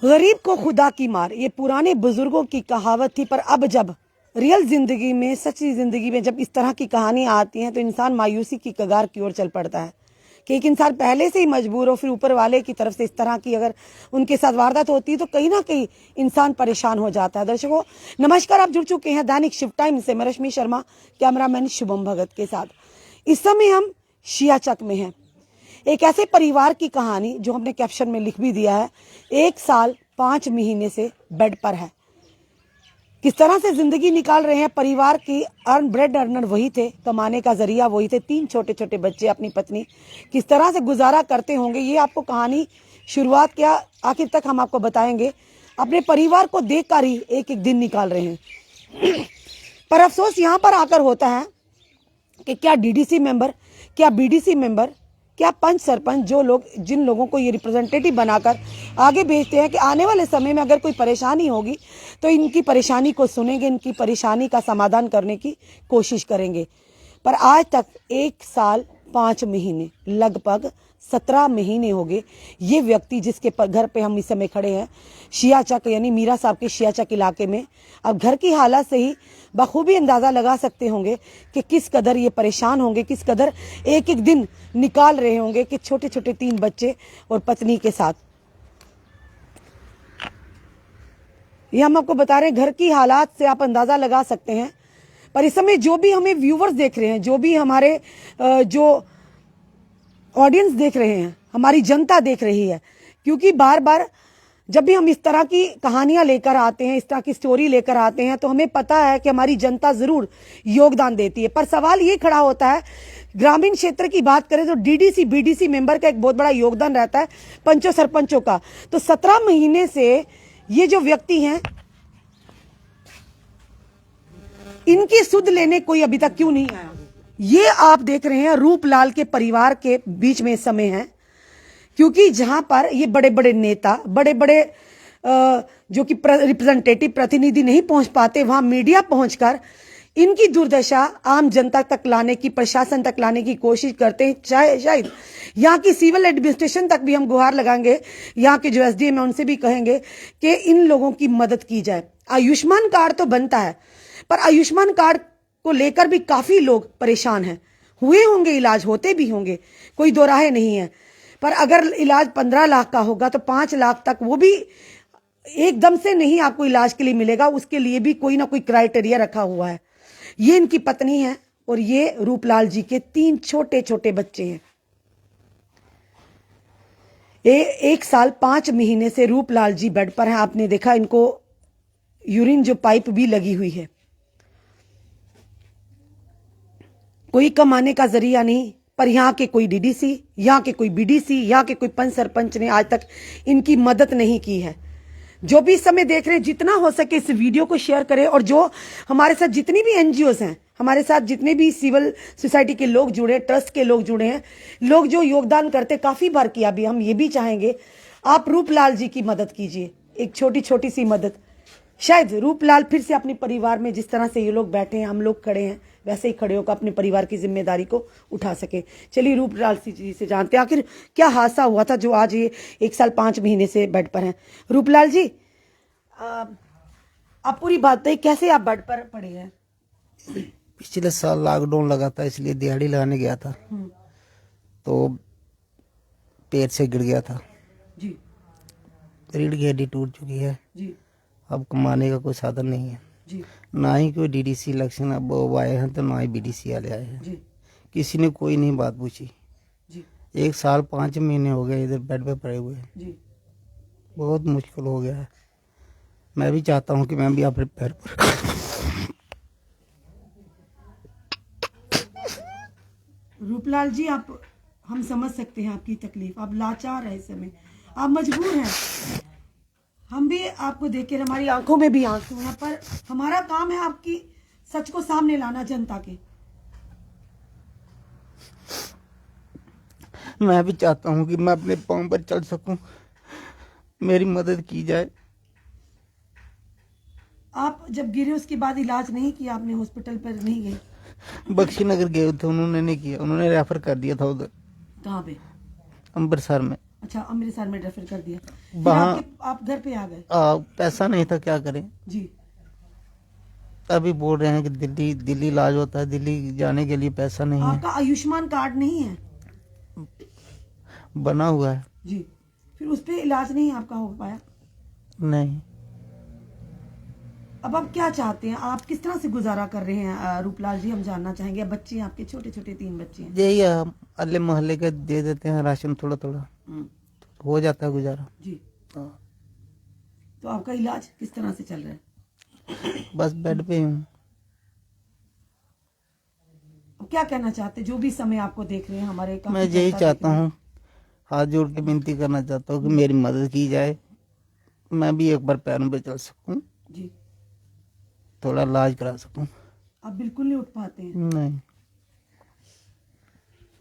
गरीब को खुदा की मार, ये पुराने बुजुर्गों की कहावत थी। पर अब जब रियल जिंदगी में, सच्ची जिंदगी में जब इस तरह की कहानियां आती हैं तो इंसान मायूसी की कगार की ओर चल पड़ता है कि एक इंसान पहले से ही मजबूर हो, फिर ऊपर वाले की तरफ से इस तरह की अगर उनके साथ वारदात होती है तो कहीं ना कहीं इंसान परेशान हो जाता है। दर्शकों नमस्कार, आप जुड़ चुके हैं दैनिक शिव टाइम से। मैं रश्मि शर्मा, कैमरामैन शुभम भगत के साथ। इस समय हम शियाचक में हैं। एक ऐसे परिवार की कहानी जो हमने कैप्शन में लिख भी दिया है, 1 साल 5 महीने से बेड पर है। किस तरह से जिंदगी निकाल रहे हैं। परिवार की ब्रेड अर्नर वही थे, कमाने का जरिया वही थे। 3 छोटे छोटे बच्चे, अपनी पत्नी, किस तरह से गुजारा करते होंगे, ये आपको कहानी शुरुआत क्या आखिर तक हम आपको बताएंगे। अपने परिवार को देखकर ही एक एक दिन निकाल रहे हैं। पर अफसोस यहाँ पर आकर होता है कि क्या डीडीसी मेंबर, क्या बीडीसी मेंबर, क्या पंच सरपंच, जो लोग, जिन लोगों को ये रिप्रेजेंटेटिव बनाकर आगे भेजते हैं कि आने वाले समय में अगर कोई परेशानी होगी तो इनकी परेशानी को सुनेंगे, इनकी परेशानी का समाधान करने की कोशिश करेंगे। पर आज तक 1 साल 5 महीने, लगभग 17 महीने हो गए ये व्यक्ति जिसके घर पे हम इस समय खड़े हैं, शियाचक यानी मीरा साहब के शियाचक इलाके में। अब घर की हालत से ही बखूबी अंदाजा लगा सकते होंगे कि किस कदर ये परेशान होंगे, किस कदर एक एक दिन निकाल रहे होंगे कि छोटे छोटे 3 बच्चे और पत्नी के साथ। ये हम आपको बता रहे हैं, घर की हालात से आप अंदाजा लगा सकते हैं। पर इस समय जो भी हमें व्यूवर्स देख रहे हैं, जो भी हमारे जो ऑडियंस देख रहे हैं, हमारी जनता देख रही है, क्योंकि बार बार जब भी हम इस तरह की कहानियां लेकर आते हैं, इस तरह की स्टोरी लेकर आते हैं, तो हमें पता है कि हमारी जनता जरूर योगदान देती है। पर सवाल ये खड़ा होता है, ग्रामीण क्षेत्र की बात करें तो डीडीसी बीडीसी मेंबर का एक बहुत बड़ा योगदान रहता है, पंचों सरपंचों का। तो 17 महीने से ये जो व्यक्ति हैं, इनकी सुध लेने कोई अभी तक क्यों नहीं आया। ये आप देख रहे हैं रूपलाल के परिवार के बीच में समय है, क्योंकि जहां पर ये बड़े बड़े नेता, बड़े बड़े जो कि रिप्रेजेंटेटिव प्रतिनिधि नहीं पहुंच पाते, वहां मीडिया पहुंचकर इनकी दुर्दशा आम जनता तक लाने की, प्रशासन तक लाने की कोशिश करते हैं। शायद यहाँ की सिविल एडमिनिस्ट्रेशन तक भी हम गुहार लगाएंगे, यहाँ के जो एसडीएम है उनसे भी कहेंगे कि इन लोगों की मदद की जाए। आयुष्मान कार्ड तो बनता है, पर आयुष्मान कार्ड को लेकर भी काफी लोग परेशान हैं। हुए होंगे इलाज, होते भी होंगे, कोई दो राहे नहीं है। पर अगर इलाज 15 लाख का होगा तो 5 लाख तक, वो भी एकदम से नहीं आपको इलाज के लिए मिलेगा, उसके लिए भी कोई ना कोई क्राइटेरिया रखा हुआ है। ये इनकी पत्नी है और ये रूपलाल जी के 3 छोटे छोटे बच्चे हैं। 1 साल 5 महीने से रूपलाल जी बेड पर हैं। आपने देखा इनको यूरिन जो पाइप भी लगी हुई है। कोई कमाने का जरिया नहीं, पर यहाँ के कोई डीडीसी, यहाँ के कोई बीडीसी, यहाँ के कोई पंच सरपंच ने आज तक इनकी मदद नहीं की है। जो भी इस समय देख रहे हैं, जितना हो सके इस वीडियो को शेयर करें। और जो हमारे साथ जितनी भी एनजीओस हैं, हमारे साथ जितने भी सिविल सोसाइटी के लोग जुड़े, ट्रस्ट के लोग जुड़े हैं, लोग जो योगदान करते, काफी बार किया भी, हम ये भी चाहेंगे आप रूपलाल जी की मदद कीजिए। एक छोटी छोटी सी मदद, शायद रूपलाल फिर से अपने परिवार में, जिस तरह से ये लोग बैठे हैं, हम लोग खड़े हैं, वैसे ही खड़े होकर अपने परिवार की जिम्मेदारी को उठा सके। चलिए रूपलाल जी से जानते हैं आखिर क्या हादसा हुआ था जो आज ये 1 साल 5 महीने से बेड पर हैं। रूपलाल जी, आप पूरी बात बताइए, कैसे आप बेड पर पड़े हैं। पिछले साल लॉकडाउन लगा था, इसलिए दिहाड़ी लगाने गया था, तो पेट से गिर गया था जी, रीढ़ की हड्डी टूट चुकी है जी, अब कमाने का कोई साधन नहीं है जी, ना ही कोई डीडीसी इलेक्शन अब वो आए हैं, तो ना ही बीडीसी वाले आए हैं। जी, किसी ने कोई नहीं बात पूछी। जी, 1 साल 5 महीने हो गए इधर बेड पे पड़े हुए हैं। जी। बहुत मुश्किल हो गया है। मैं भी चाहता हूँ कि मैं भी अपने पैर पर रूपलाल जी, आप, हम समझ सकते हैं आपकी तकलीफ, आप लाचार है इस समय, आप मजबूर हैं। हम भी आपको देखकर, हमारी आंखों में भी आंसू हैं, पर हमारा काम है आपकी सच को सामने लाना जनता के। मैं भी चाहता हूँ कि मैं अपने पाँव पर चल सकूं, मेरी मदद की जाए। आप जब गिरे उसके बाद इलाज नहीं किया आपने, हॉस्पिटल पर नहीं गए? बख्शी नगर गए थे, उन्होंने नहीं किया, उन्होंने रेफर कर दिया था उधर कहाँ पे? अमृतसर में। अच्छा, अमृतसर में रेफर कर दिया। फिर वहाँ आप घर पे आ गए? पैसा नहीं था, क्या करें। जी। अभी बोल रहे हैं कि दिल्ली दिल्ली इलाज होता है, दिल्ली जाने के लिए पैसा नहीं है। आपका आयुष्मान कार्ड नहीं है? बना हुआ है। जी। फिर उस पे इलाज नहीं आपका हो पाया? नहीं। अब आप क्या चाहते हैं? आप किस तरह से गुजारा कर रहे हैं रूपलाल जी, हम जानना चाहेंगे। अब बच्चे आपके छोटे छोटे 3 बच्चे हैं। यही है, हम अल्ले मोहल्ले के दे देते हैं राशन, थोड़ा थोड़ा हम्म, हो जाता है गुजारा। जी। हाँ। तो आपका इलाज किस तरह से चल रहा है? बस बेड पे हूँ। अब क्या कहना चाहते हैं, जो भी समय आपको देख रहे हैं हमारे काफी मैं यही जनता चाहता देख रही है। हूँ, हाथ जोड़ के विनती करना चाहता हूँ कि मेरी मदद की जाए, मैं भी एक बार पैरों पे चल सकूँ, जी। थोड़ा इलाज करा सकूँ। आप बिल्कुल नहीं उठ पाते हैं? नहीं।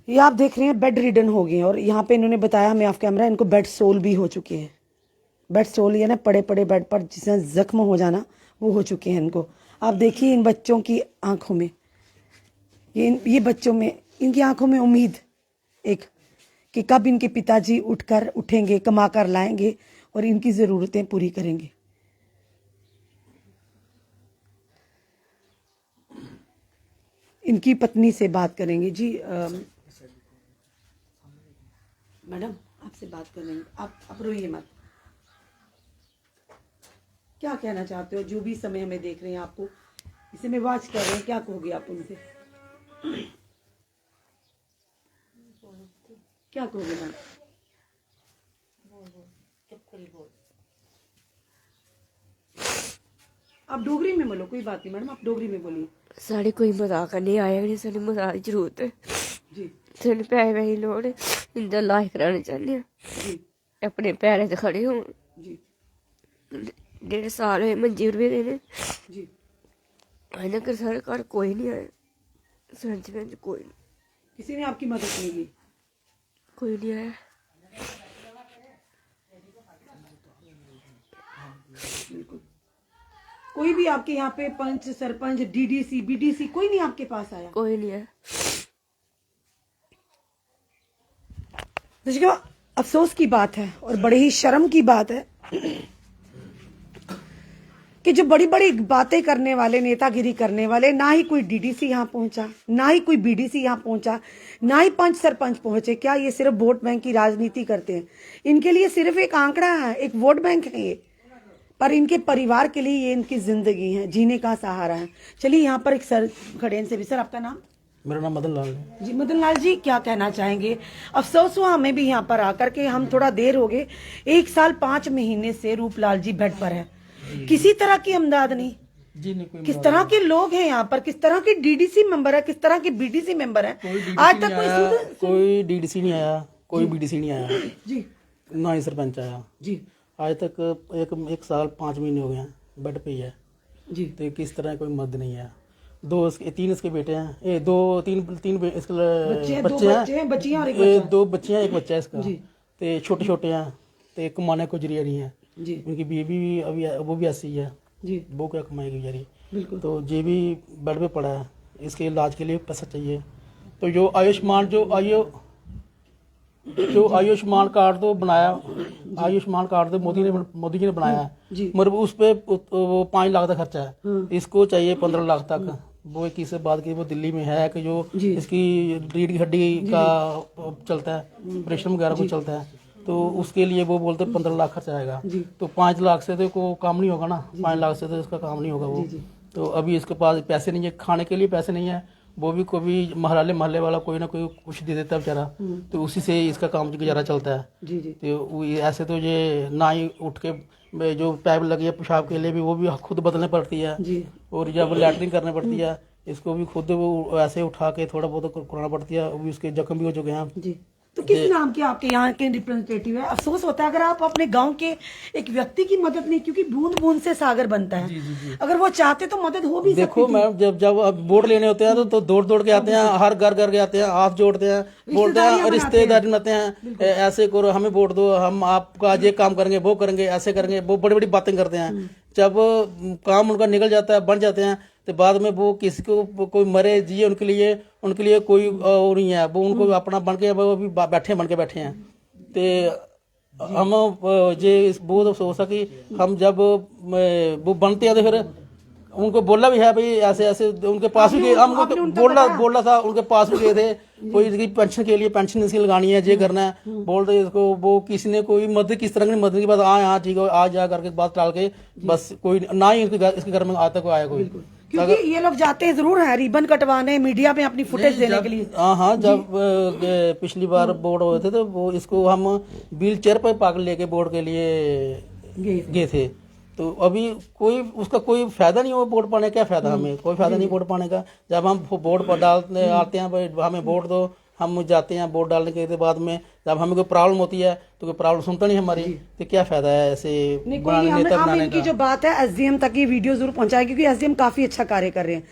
ये आप देख रहे हैं बेड रिडन हो गए हैं, और यहाँ पे इन्होंने बताया हमें ऑफ कैमरा, इनको बेड सोल भी हो चुके हैं। बेड सोल ये ना पड़े पड़े बेड पर जिसमें जख्म हो जाना, वो हो चुके हैं इनको। आप देखिए इन बच्चों की आंखों में, ये बच्चों में, इनकी आंखों में उम्मीद एक कि कब इनके पिताजी उठेंगे, कमा कर लाएंगे और इनकी जरूरतें पूरी करेंगे। इनकी पत्नी से बात करेंगे। जी मैडम, आपसे बात करेंगे। आप रोइए मत। क्या कहना चाहते हो, जो भी समय हमें देख रहे हैं, आपको इसे में वॉच कर रहे हैं, क्या कहोगे आप उनसे? क्या कहोगे मैम? आप डोगरी में बोलो, कोई बात नहीं मैडम, आप डोगरी में बोलिए। साढ़े कोई मजाक करने आया नहीं, साढ़े मजाक की जरूरत है। जी। साढ़े पैसे वही लोड़ है, इंदा इलाज कराना चाहते हैं, जी। अपने पैरों से खड़े हों। जी। 1.5 साल हुए मंजी पर पेदे ने, जी। अजें तक साढ़े घर कोई नहीं आया, सरपंच पैंच कोई नहीं, किसी ने आपकी मदद नहीं की? कोई नहीं आया। बिल्कुल। कोई भी आपके यहाँ पे पंच, सरपंच, डीडीसी, बीडीसी, कोई नहीं आपके पास आया? कोई नहीं आया। देखिए, अफसोस की बात है और बड़े ही शर्म की बात है कि जो बड़ी बड़ी बातें करने वाले, नेतागिरी करने वाले, ना ही कोई डीडीसी यहाँ पहुंचा, ना ही कोई बीडीसी यहाँ पहुंचा, ना ही पंच सरपंच पहुंचे। क्या ये सिर्फ वोट बैंक की राजनीति करते हैं? इनके लिए सिर्फ एक आंकड़ा है, एक वोट बैंक है ये, पर इनके परिवार के लिए ये इनकी जिंदगी है, जीने का सहारा है। चलिए यहाँ पर एक सर खड़े हैं। सर, आपका नाम? मेरा नाम मदन लाल है। जी मदन लाल जी, क्या कहना चाहेंगे? अफसोस हुआ हमें भी यहाँ पर आकर के, हम थोड़ा देर हो गए। 1 साल 5 महीने से रूपलाल जी बेड पर है, किसी तरह की इमदाद नहीं। जी नहीं, कोई किस तरह के लोग हैं यहाँ पर, किस तरह के डीडीसी मेंबर है, किस तरह के बीडीसी मेंबर है? आज तक कोई डीडीसी नहीं आया, कोई बीडीसी नहीं आया जी, ना ही सरपंच आया जी, आज तक। 1 साल 5 महीने हो गए हैं, बेड पे ही है जी। तो किस तरह कोई मदद नहीं है। 3 इसके बेटे हैं, ये 3 इसके बच्चे हैं, बच्चियां और एक ये बच्चा। 2 बच्चे हैं, एक बच्चा है इसका। जी। तो छोटे छोटे हैं, तो कमाने को जरिया नहीं है। जी, उनकी बीवी भी अभी वो भी ऐसी है, जी, वो क्या कमाएगी बेचारी। बिल्कुल। तो ये भी बेड पे पड़ा है, इसके इलाज के लिए पैसा चाहिए। तो जो आयुष्मान कार्ड तो बनाया, आयुष्मान कार्ड तो मोदी जी ने बनाया है, जी। मगर उस पे वो 5 लाख तक खर्चा है, इसको चाहिए 15 लाख तक। वो किस बात की, वो दिल्ली में है कि जो जी। इसकी रीढ़ की हड्डी का चलता है, ऑपरेशन वगैरह को चलता है, तो उसके लिए वो बोलते 15 लाख खर्चा आएगा। तो 5 लाख से तो को काम नहीं होगा ना, 5 लाख से तो इसका काम नहीं होगा वो। तो अभी इसके पास पैसे नहीं है, खाने के लिए पैसे नहीं है, वो भी कोई महल्ले वाला कोई ना कोई कुछ दे देता है बेचारा, तो उसी से इसका काम गुजारा चलता है। जी, जी। तो ऐसे तो ये ना ही उठ के जो पाइप लगी है पेशाब के लिए भी, वो भी खुद बदलनी पड़ती है, जी। और जब लैटरिन करनी पड़ती है, इसको भी खुद वो ऐसे उठा के थोड़ा बहुत कराना पड़ती है। वो भी उसके जख्म भी हो चुके हैं। जी। तो किस नाम के आपके यहाँ के रिप्रेजेंटेटिव है? अफसोस होता है अगर आप अपने गांव के एक व्यक्ति की मदद नहीं, क्योंकि बूंद बूंद से सागर बनता है। अगर वो चाहते तो मदद हो भी सकती देखो थी। मैम, जब वोट लेने होते हैं तो दौड़ के आते हैं, हर घर के आते हैं, हाथ जोड़ते हैं, बोलते हैं, रिश्तेदारी बनाते हैं, ऐसे करो, हमें वोट दो, हम आपका ये काम करेंगे, वो करेंगे, ऐसे करेंगे, वो बड़ी बड़ी बातें करते हैं। जब काम उनका निकल जाता है, बन जाते हैं, तो बाद में वो किसी को कोई मरे जिए उनके लिए कोई वो नहीं है, वो उनको अपना बन के वो भी बन के बैठे हैं। तो हम ये बहुत अफसोस है कि हम जब वो बनते हैं तो फिर उनको बोला भी है भाई ऐसे ऐसे उनके पास भी गए, हम उनको बोला था, उनके पास भी गए थे कोई इसकी पेंशन के लिए पेंशन इसकी लगानी है, ये करना है, बोल रहे इसको वो किसी ने कोई मदद किस तरह की मदद की बात हाँ ठीक है आ जा करके बात टाल के बस कोई ना ही इसके घर में आता कोई आया कोई। क्योंकि ये लोग जाते जरूर हैं रिबन कटवाने मीडिया में अपनी फुटेज देने के लिए। हाँ जब पिछली बार बोर्ड हुए थे तो वो इसको हम व्हील चेयर पर पाकर लेके बोर्ड के लिए गए थे, तो अभी कोई उसका कोई फायदा नहीं हुआ बोर्ड पाने का। क्या फायदा हमें, कोई फायदा नहीं बोर्ड पाने का। जब हम बोर्ड पर डालते आते हैं भाई हमें वोट दो, हम जाते हैं वोट डालने के बाद में जब हमें कोई प्रॉब्लम होती है तो कोई प्रॉब्लम सुनता नहीं हमारी, तो क्या फायदा है ऐसे नेता बनाने इनकी जो बात है एसडीएम तक ये वीडियो जरूर पहुंचाए, क्योंकि एसडीएम काफी अच्छा कार्य कर रहे हैं।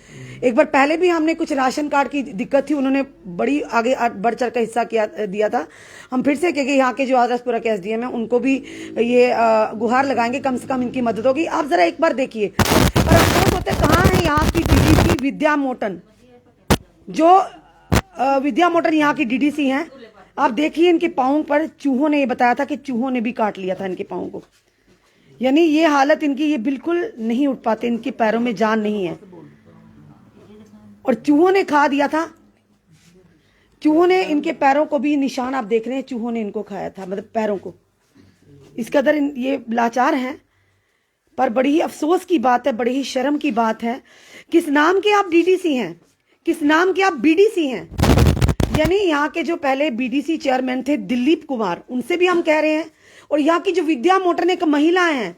एक बार पहले भी हमने कुछ राशन कार्ड की दिक्कत थी, उन्होंने बड़ी आगे बढ़ चढ़ का हिस्सा दिया था। हम फिर से कहेंगे यहाँ के जो आदर्शपुरा के एसडीएम है उनको भी ये गुहार लगाएंगे, कम से कम इनकी मदद होगी। आप जरा एक बार देखिए, पर अफसोस होते कहाँ है यहाँ की डीडीसी विद्या मोटन, जो विद्या मोटन यहाँ की डीडीसी हैं। आप देखिए इनके पाँव पर चूहों ने, ये बताया था कि चूहों ने भी काट लिया था इनके पाँव को, यानी ये हालत इनकी, ये बिल्कुल नहीं उठ पाते, इनके पैरों में जान नहीं है और चूहों ने खा दिया था। चूहों ने इनके पैरों को भी, निशान आप देख रहे हैं, चूहों ने इनको खाया था, मतलब पैरों को। इस कदर ये लाचार हैं। पर बड़ी ही अफसोस की बात है, बड़ी ही शर्म की बात है, किस नाम के आप डीडीसी हैं, किस नाम के आप बीडीसी हैं। यानी यहाँ के जो पहले बीडीसी चेयरमैन थे दिलीप कुमार, उनसे भी हम कह रहे हैं, और यहाँ की जो विद्या मोटन एक महिला हैं,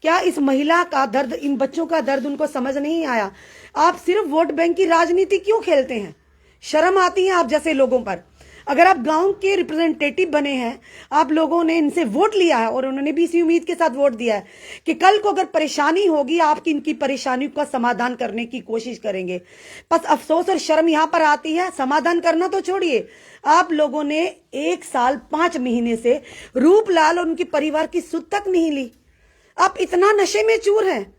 क्या इस महिला का दर्द, इन बच्चों का दर्द उनको समझ नहीं आया? आप सिर्फ वोट बैंक की राजनीति क्यों खेलते हैं? शर्म आती है आप जैसे लोगों पर। अगर आप गांव के रिप्रेजेंटेटिव बने हैं, आप लोगों ने इनसे वोट लिया है और उन्होंने भी इसी उम्मीद के साथ वोट दिया है कि कल को अगर परेशानी होगी आप इनकी परेशानियों का समाधान करने की कोशिश करेंगे। बस अफसोस और शर्म यहां पर आती है, समाधान करना तो छोड़िए, आप लोगों ने 1 साल 5 महीने से रूपलाल और उनके परिवार की सुध तक नहीं ली। आप इतना नशे में चूर हैं।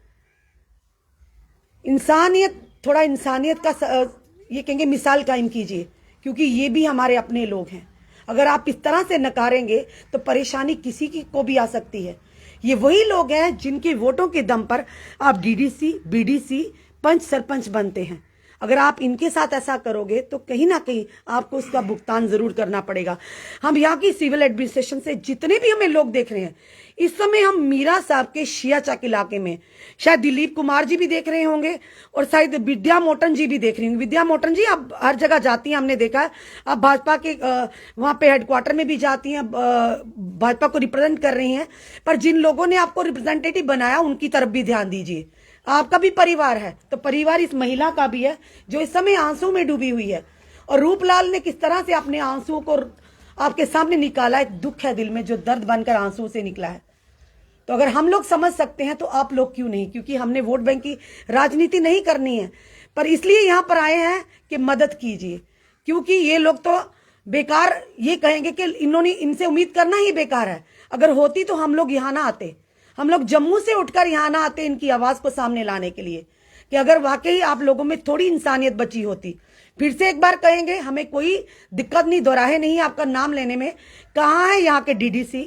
इंसानियत, थोड़ा इंसानियत का ये कहेंगे मिसाल कायम कीजिए, क्योंकि ये भी हमारे अपने लोग हैं। अगर आप इस तरह से नकारेंगे तो परेशानी किसी की को भी आ सकती है। ये वही लोग हैं जिनके वोटों के दम पर आप डीडीसी, बीडीसी, पंच, सरपंच बनते हैं। अगर आप इनके साथ ऐसा करोगे तो कहीं ना कहीं आपको उसका भुगतान जरूर करना पड़ेगा। हम यहाँ की सिविल एडमिनिस्ट्रेशन से जितने भी हमें लोग देख रहे हैं, इस समय हम मीरा साहब के शियाचक इलाके में, शायद दिलीप कुमार जी भी देख रहे होंगे और शायद विद्या मोटन जी भी देख रही होंगी। विद्या मोटन जी आप हर जगह जाती हैं, हमने देखा है, आप भाजपा के वहां पे हेडक्वार्टर में भी जाती हैं, भाजपा को रिप्रेजेंट कर रही हैं। पर जिन लोगों ने आपको रिप्रेजेंटेटिव बनाया उनकी तरफ भी ध्यान दीजिए। आपका भी परिवार है, तो परिवार इस महिला का भी है जो इस समय आंसू में डूबी हुई है। और रूपलाल ने किस तरह से अपने आंसुओं को आपके सामने निकाला, एक दुख है दिल में जो दर्द बनकर आंसू से निकला है। तो अगर हम लोग समझ सकते हैं तो आप लोग क्यों नहीं? क्योंकि हमने वोट बैंक की राजनीति नहीं करनी है, पर इसलिए यहां पर आए हैं कि मदद कीजिए। क्योंकि ये लोग तो बेकार ये कहेंगे कि इन्होंने, इनसे उम्मीद करना ही बेकार है। अगर होती तो हम लोग यहां ना आते, हम लोग जम्मू से उठकर यहां ना आते इनकी आवाज को सामने लाने के लिए, कि अगर वाकई आप लोगों में थोड़ी इंसानियत बची होती। फिर से एक बार कहेंगे, हमें कोई दिक्कत नहीं, दोराहे नहीं आपका नाम लेने में। कहाँ है यहाँ के डीडीसी,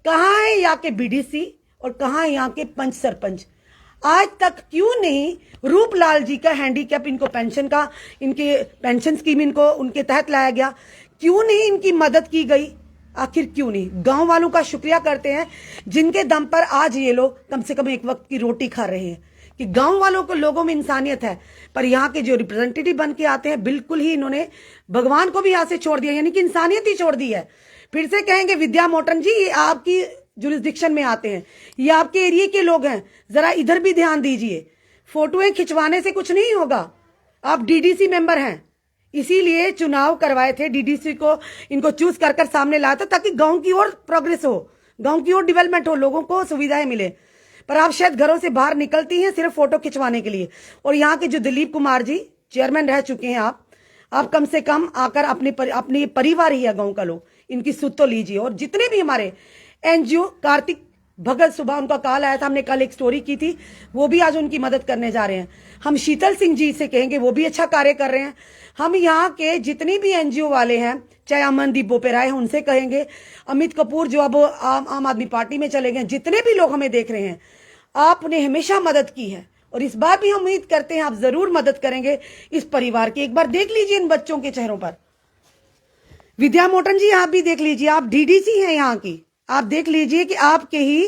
कहाँ है यहाँ के बीडीसी और कहाँ है यहाँ के पंच सरपंच? आज तक क्यों नहीं रूपलाल जी का हैंडीकैप, इनको पेंशन का, इनके पेंशन स्कीम इनको उनके तहत लाया गया, क्यों नहीं इनकी मदद की गई? आखिर क्यों नहीं? गांव वालों का शुक्रिया करते हैं जिनके दम पर आज ये लोग कम से कम एक वक्त की रोटी खा रहे हैं, कि गांव वालों को, लोगों में इंसानियत है। पर यहाँ के जो रिप्रेजेंटेटिव बन के आते हैं, बिल्कुल ही इन्होंने भगवान को भी यहाँ से छोड़ दिया, यानी कि इंसानियत ही छोड़ दी है। फिर से कहेंगे विद्या मोटन जी, ये आपकी जुरिस्डिक्शन में आते हैं, ये आपके एरिया के लोग हैं, जरा इधर भी ध्यान दीजिए। फोटोएं खिंचवाने से कुछ नहीं होगा। आप डीडीसी मेंबर हैं, इसीलिए चुनाव करवाए थे, डीडीसी को इनको चूज कर सामने लाया था ताकि गांव की ओर प्रोग्रेस हो, गांव की ओर डेवलपमेंट हो, लोगों को सुविधाएं मिले। पर आप शायद घरों से बाहर निकलती हैं सिर्फ फोटो खिंचवाने के लिए। और यहाँ के जो दिलीप कुमार जी चेयरमैन रह चुके हैं, आप कम से कम आकर अपने परिवार ही है गांव का लोग, इनकी सुध तो लीजिए। और जितने भी हमारे एनजीओ, कार्तिक भगत सुबह उनका कॉल आया था, हमने कल एक स्टोरी की थी, वो भी आज उनकी मदद करने जा रहे हैं। हम शीतल सिंह जी से कहेंगे, वो भी अच्छा कार्य कर रहे हैं। हम यहाँ के जितने भी एनजीओ वाले हैं, चाहे अमनदीप बोपेराय हैं, उनसे कहेंगे, अमित कपूर जो अब आम आदमी पार्टी में चले गए, जितने भी लोग हमें देख रहे हैं, आपने हमेशा मदद की है और इस बार भी हम उम्मीद करते हैं आप जरूर मदद करेंगे इस परिवार की। एक बार देख लीजिए इन बच्चों के चेहरों पर। विद्या मोटन जी, आप भी देख लीजिए, आप डीडीसी हैं यहाँ की, आप देख लीजिए कि आपके ही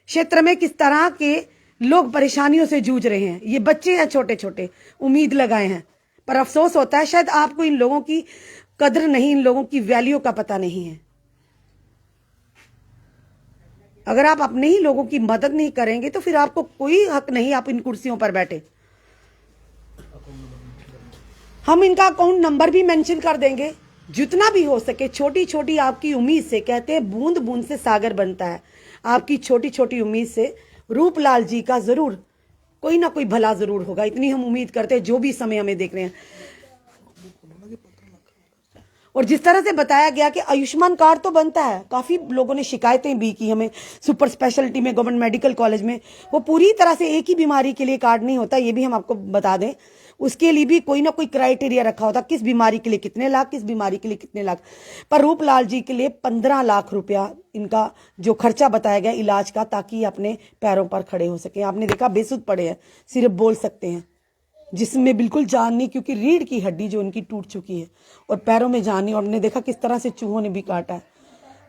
क्षेत्र में किस तरह के लोग परेशानियों से जूझ रहे हैं। ये बच्चे हैं छोटे छोटे, उम्मीद लगाए हैं, पर अफसोस होता है शायद आपको इन लोगों की कदर नहीं, इन लोगों की वैल्यू का पता नहीं है। अगर आप अपने ही लोगों की मदद नहीं करेंगे तो फिर आपको कोई हक नहीं आप इन कुर्सियों पर बैठे। हम इनका अकाउंट नंबर भी मेंशन कर देंगे, जितना भी हो सके। छोटी छोटी आपकी उम्मीद से, कहते हैं बूंद बूंद से सागर बनता है, आपकी छोटी छोटी उम्मीद से रूपलाल जी का जरूर कोई ना कोई भला जरूर होगा, इतनी हम उम्मीद करते हैं जो भी समय हमें देख रहे हैं। और जिस तरह से बताया गया कि आयुष्मान कार्ड तो बनता है, काफी लोगों ने शिकायतें भी की हमें सुपर स्पेशलिटी में, गवर्नमेंट मेडिकल कॉलेज में, वो पूरी तरह से एक ही बीमारी के लिए कार्ड नहीं होता, ये भी हम आपको बता दें। उसके लिए भी कोई ना कोई क्राइटेरिया रखा होता, किस बीमारी के लिए कितने लाख, किस बीमारी के लिए कितने लाख। पर रूपलाल जी के लिए 15 लाख रुपया इनका जो खर्चा बताया गया इलाज का, ताकि अपने पैरों पर खड़े हो सके। आपने देखा बेसुध पड़े हैं, सिर्फ बोल सकते हैं, जिसमें बिल्कुल जान नहीं, क्योंकि रीढ़ की हड्डी जो उनकी टूट चुकी है और पैरों में जान नहीं। और हमने देखा किस तरह से चूहों ने भी काटा है।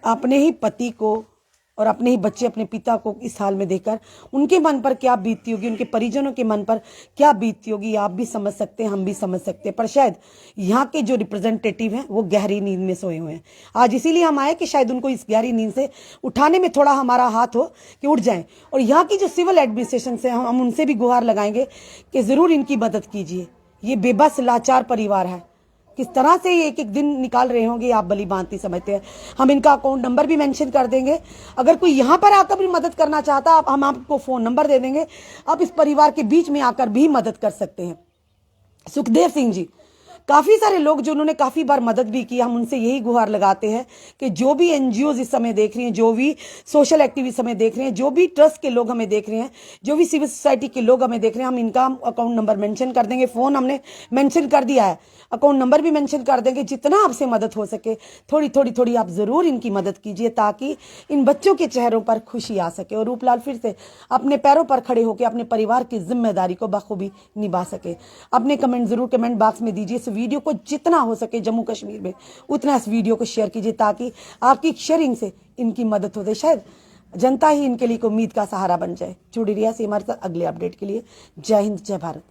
अपने ही पति को और अपने ही बच्चे, अपने पिता को इस हाल में देखकर उनके मन पर क्या बीतती होगी, उनके परिजनों के मन पर क्या बीतती होगी, आप भी समझ सकते हैं, हम भी समझ सकते हैं। पर शायद यहाँ के जो रिप्रेजेंटेटिव हैं वो गहरी नींद में सोए हुए हैं। आज इसीलिए हम आए कि शायद उनको इस गहरी नींद से उठाने में थोड़ा हमारा हाथ हो कि उठ जाएं। और यहाँ की जो सिविल एडमिनिस्ट्रेशन से हम उनसे भी गुहार लगाएंगे कि जरूर इनकी मदद कीजिए। ये बेबस लाचार परिवार है, किस तरह से ये एक एक दिन निकाल रहे होंगे आप भली भांति समझते हैं। हम इनका अकाउंट नंबर भी मेंशन कर देंगे। अगर कोई यहाँ पर आकर भी मदद करना चाहता है, हम आपको फोन नंबर दे देंगे, आप इस परिवार के बीच में आकर भी मदद कर सकते हैं। सुखदेव सिंह जी, काफी सारे लोग जो उन्होंने काफी बार मदद भी की, हम उनसे यही गुहार लगाते हैं कि जो भी एनजीओ इस समय देख रही हैं, जो भी सोशल एक्टिविस्ट हमें देख रहे हैं, जो भी ट्रस्ट के लोग हमें देख रहे हैं, जो भी सिविल सोसाइटी के लोग हमें देख रहे हैं, हम इनका अकाउंट नंबर मेंशन कर देंगे। फोन हमने मेंशन कर दिया है, अकाउंट नंबर भी मेंशन कर देंगे। जितना आपसे मदद हो सके थोड़ी थोड़ी थोड़ी आप जरूर इनकी मदद कीजिए, ताकि इन बच्चों के चेहरों पर खुशी आ सके और रूपलाल फिर से अपने पैरों पर खड़े होकर अपने परिवार की जिम्मेदारी को बखूबी निभा सके। अपने कमेंट जरूर कमेंट बॉक्स में दीजिए। इस वीडियो को जितना हो सके जम्मू कश्मीर में उतना इस वीडियो को शेयर कीजिए, ताकि आपकी शेयरिंग से इनकी मदद हो जाए। शायद जनता ही इनके लिए उम्मीद का सहारा बन जाए। जुड़ी रहिए हमारे साथ अगले अपडेट के लिए। जय हिंद, जय भारत।